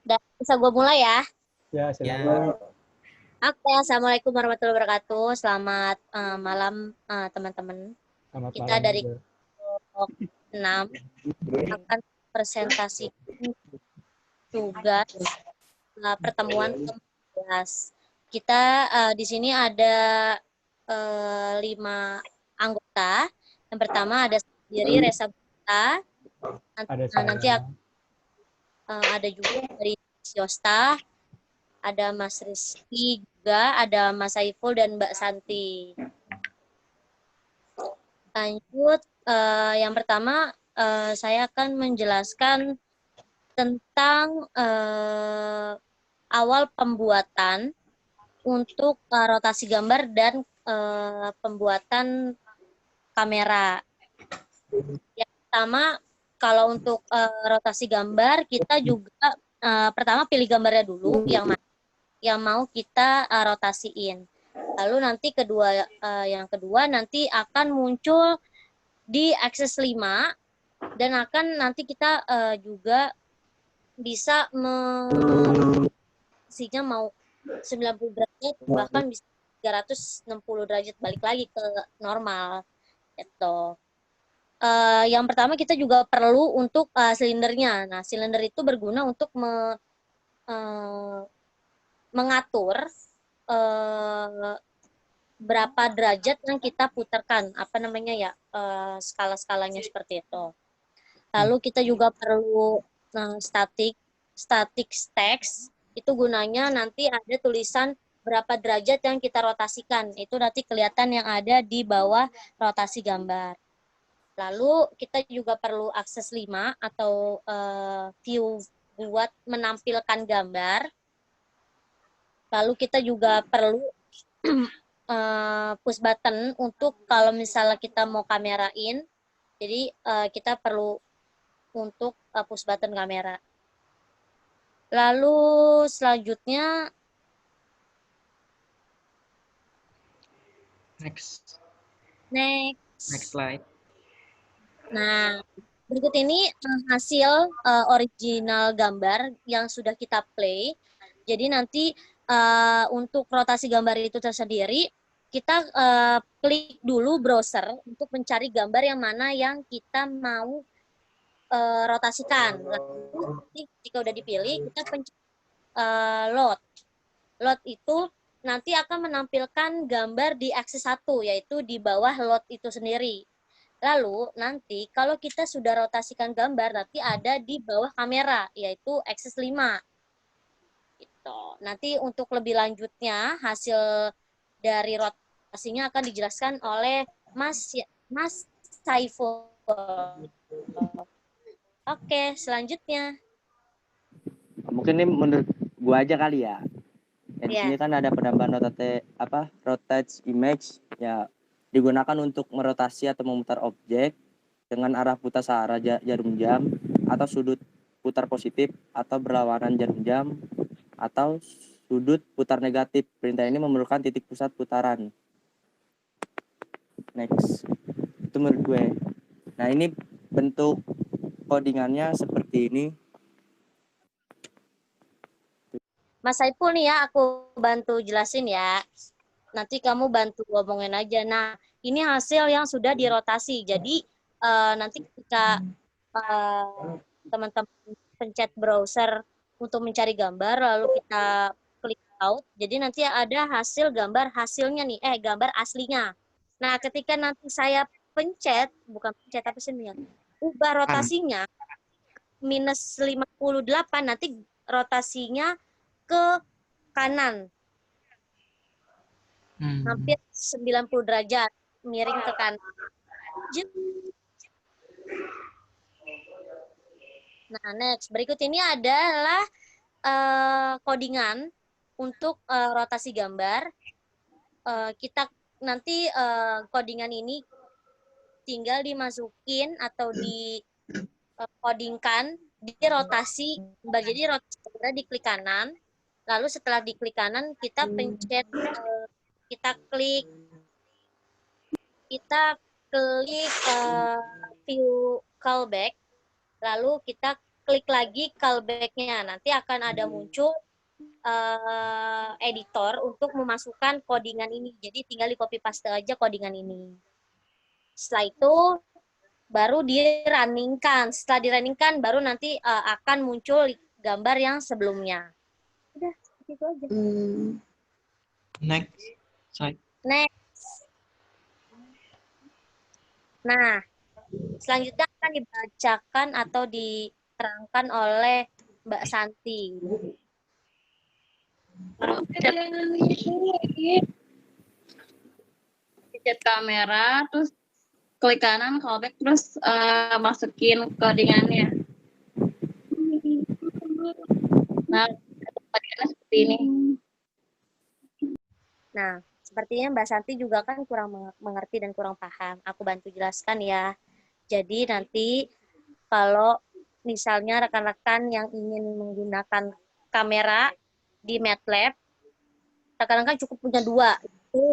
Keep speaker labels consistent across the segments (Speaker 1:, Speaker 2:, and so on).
Speaker 1: Dan bisa gue mulai ya.
Speaker 2: Ya,
Speaker 3: Ya,
Speaker 2: silakan.
Speaker 1: Oke, Assalamualaikum warahmatullahi wabarakatuh. Selamat malam teman-teman.
Speaker 2: Selamat
Speaker 1: Kita
Speaker 2: malam
Speaker 1: dari
Speaker 2: juga.
Speaker 1: kelompok 6 akan presentasi tugas pertemuan ke-14. Kita di sini ada 5 anggota. Yang pertama ada sendiri Resa Buta.
Speaker 2: Ada
Speaker 1: Nanti
Speaker 2: saya.
Speaker 1: ada juga dari Yosta, ada Mas Rizky juga, ada Mas Saiful dan Mbak Santi. Lanjut, yang pertama saya akan menjelaskan tentang awal pembuatan untuk rotasi gambar dan pembuatan kamera. Yang pertama, kalau untuk rotasi gambar, kita juga pertama pilih gambarnya dulu yang mau kita rotasiin. Lalu nanti yang kedua nanti akan muncul di akses 5 dan akan nanti kita juga bisa isinya mau 90 derajat bahkan bisa 360 derajat balik lagi ke normal gitu. Yang pertama kita juga perlu untuk silindernya. Nah, silinder itu berguna untuk mengatur berapa derajat yang kita putarkan, apa namanya ya, skala-skalanya seperti itu. Lalu kita juga perlu static text, itu gunanya nanti ada tulisan berapa derajat yang kita rotasikan, itu nanti kelihatan yang ada di bawah rotasi gambar. Lalu kita juga perlu akses 5 atau view buat menampilkan gambar. Lalu kita juga perlu push button untuk kalau misalnya kita mau kamerain, jadi kita perlu untuk push button kamera. Lalu selanjutnya
Speaker 3: next
Speaker 1: next.
Speaker 3: slide.
Speaker 1: Nah, berikut ini hasil original gambar yang sudah kita play. Jadi nanti untuk rotasi gambar itu tersendiri, kita klik dulu browser untuk mencari gambar yang mana yang kita mau rotasikan. Lalu jika udah dipilih, kita pencet load. Load itu nanti akan menampilkan gambar di akses 1, yaitu di bawah load itu sendiri. Lalu nanti kalau kita sudah rotasikan gambar, nanti ada di bawah kamera, yaitu akses 5. Gitu. Nanti untuk lebih lanjutnya, hasil dari rotasinya akan dijelaskan oleh Mas Saiful. Oke, selanjutnya.
Speaker 4: Mungkin ini menurut gua aja kali ya. Di
Speaker 1: Ya.
Speaker 4: sini kan ada penambahan rotate image ya, digunakan untuk merotasi atau memutar objek dengan arah putar searah jarum jam atau sudut putar positif atau berlawanan jarum jam atau sudut putar negatif. Perintah ini memerlukan titik pusat putaran. Next. Itu menurut gue. Nah, ini bentuk codingannya seperti ini.
Speaker 1: Mas Saiful nih ya, aku bantu jelasin ya. Nanti kamu bantu ngomongin aja. Nah, ini hasil yang sudah dirotasi. Jadi nanti ketika teman-teman pencet browser untuk mencari gambar, lalu kita klik out. Jadi nanti ada hasil gambar hasilnya nih, gambar aslinya. Nah, ketika nanti saya bukan pencet apa sih ya, ubah rotasinya minus 58, nanti rotasinya ke kanan. Hampir 90 derajat miring ke kanan. Nah, next. Berikut ini adalah codingan untuk rotasi gambar. Kita nanti codingan ini tinggal dimasukin atau di codingkan di rotasi gambar. Jadi rotasi gambar diklik kanan. Lalu setelah diklik kanan, kita pencet, kita klik view callback, lalu kita klik lagi callback-nya. Nanti akan ada muncul editor untuk memasukkan codingan ini. Jadi tinggal di copy paste aja codingan ini. Setelah itu baru di-runningkan. Setelah di-runningkan baru nanti akan muncul gambar yang sebelumnya. Udah, itu aja.
Speaker 2: Next slide.
Speaker 1: Next. Nah, selanjutnya akan dibacakan atau diterangkan oleh Mbak Santi.
Speaker 3: Pencet kamera, terus klik kanan, callback, terus masukin codingannya. Nah, codingannya seperti ini.
Speaker 1: Nah, sepertinya Mbak Santi juga kan kurang mengerti dan kurang paham. Aku bantu jelaskan ya. Jadi nanti kalau misalnya rekan-rekan yang ingin menggunakan kamera di MATLAB, rekan-rekan cukup punya 2, itu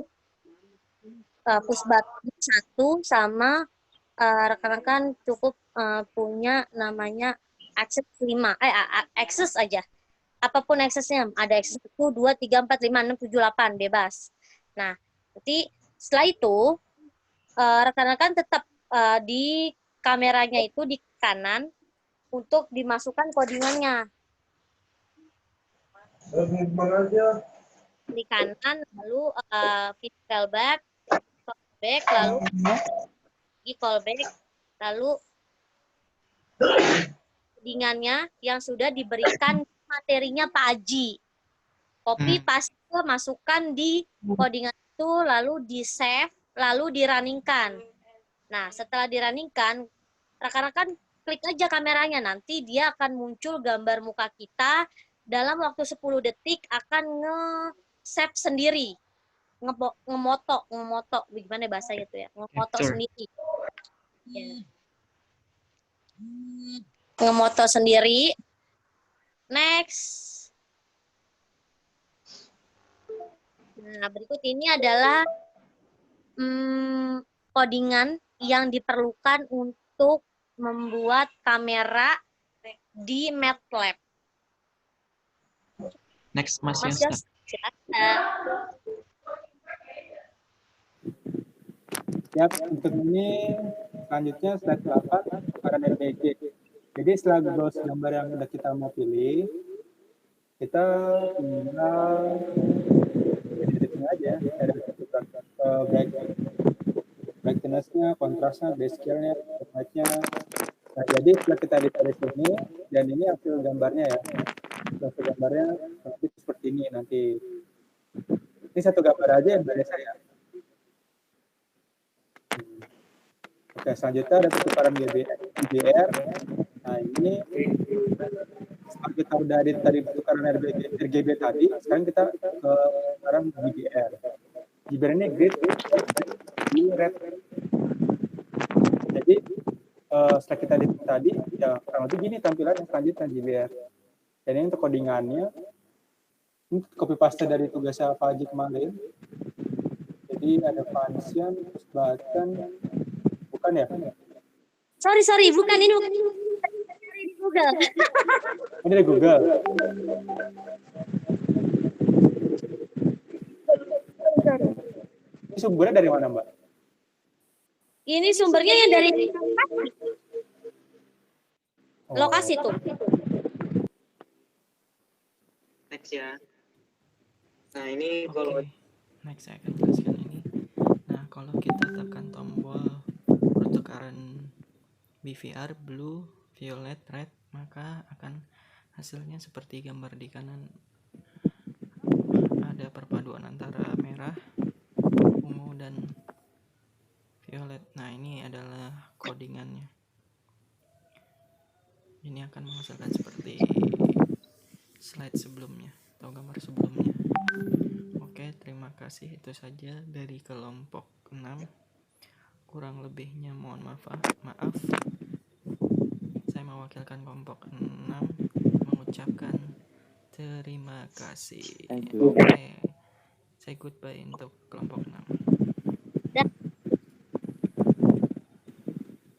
Speaker 1: push button 1 sama rekan-rekan cukup punya namanya akses 5. Akses aja. Apapun aksesnya, ada akses 1, 2, 3, 4, 5, 6, 7, 8, bebas. Nah, nanti setelah itu rekan-rekan tetap di kameranya itu di kanan untuk dimasukkan codingannya. Di kanan, lalu callback, lalu di callback, lalu codingannya yang sudah diberikan materinya Pak Aji. Copy paste masukkan di codingan itu, lalu di save, lalu di runningkan. Nah, setelah di runningkan, rekan-rekan klik aja kameranya, nanti dia akan muncul gambar muka kita, dalam waktu 10 detik akan nge-save sendiri. Ngemoto, gimana bahasanya itu ya? Ngemoto sendiri. Ya. Ngemoto sendiri. Next. Nah, berikut ini adalah codingan yang diperlukan untuk membuat kamera di MATLAB.
Speaker 2: Next, Mas
Speaker 1: Mas
Speaker 2: Yos.
Speaker 1: Yos, silakan.
Speaker 5: Ya, untuk ini selanjutnya slide 8 tukaran RBG. Jadi setelah browse gambar yang udah kita mau pilih, kita tinggal editing aja, ada brightness-nya, kontrasnya, base scale-nya, highlight-nya. Nah, jadi setelah kita edit dari sini, dan ini hasil gambarnya ya. Hasil gambarnya nanti seperti ini nanti. Ini satu gambar aja yang biasa ya. Oke, selanjutnya ada pertukaran GBR. Nah, ini setelah kita udah edit tadi pertukaran RGB tadi, sekarang kita ke pertukaran GBR. GBR ini grid, ini red. Jadi setelah kita edit tadi, ya kurang lebih gini tampilan yang selanjutnya GBR. Dan ini untuk codingannya, ini copy paste dari tugasnya Pak Haji kemarin. Jadi ada function, terus button, bukan ya?
Speaker 1: Sorry, bukan ini dari Google.
Speaker 5: Ini dari Google. Ini sumbernya dari mana, Mbak?
Speaker 1: Ini sumbernya yang dari lokasi tuh.
Speaker 4: Next ya. Nah, ini kalau
Speaker 2: Next, saya akan jelaskan ini. Nah, kalau kita tekan tombol pertukaran BVR, blue, violet, red, maka akan hasilnya seperti gambar di kanan. Ada perpaduan antara merah, ungu, dan violet. Nah, ini adalah codingannya. Ini akan menghasilkan seperti slide sebelumnya atau gambar sebelumnya. Oke, terima kasih. Itu saja dari kelompok 6. Kurang lebihnya mohon maaf. Saya mewakilkan kelompok 6 mengucapkan terima kasih. Oke, say goodbye untuk kelompok 6.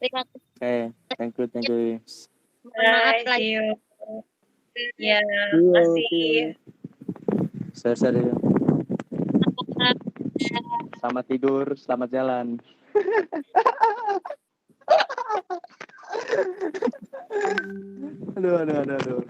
Speaker 1: Terima kasih.
Speaker 4: thank you.
Speaker 1: Maaf
Speaker 3: Bye,
Speaker 1: lagi.
Speaker 3: see you. Ya,
Speaker 4: See you,
Speaker 3: makasih.
Speaker 4: see you. Sorry. Selamat tidur, selamat jalan. Aduh.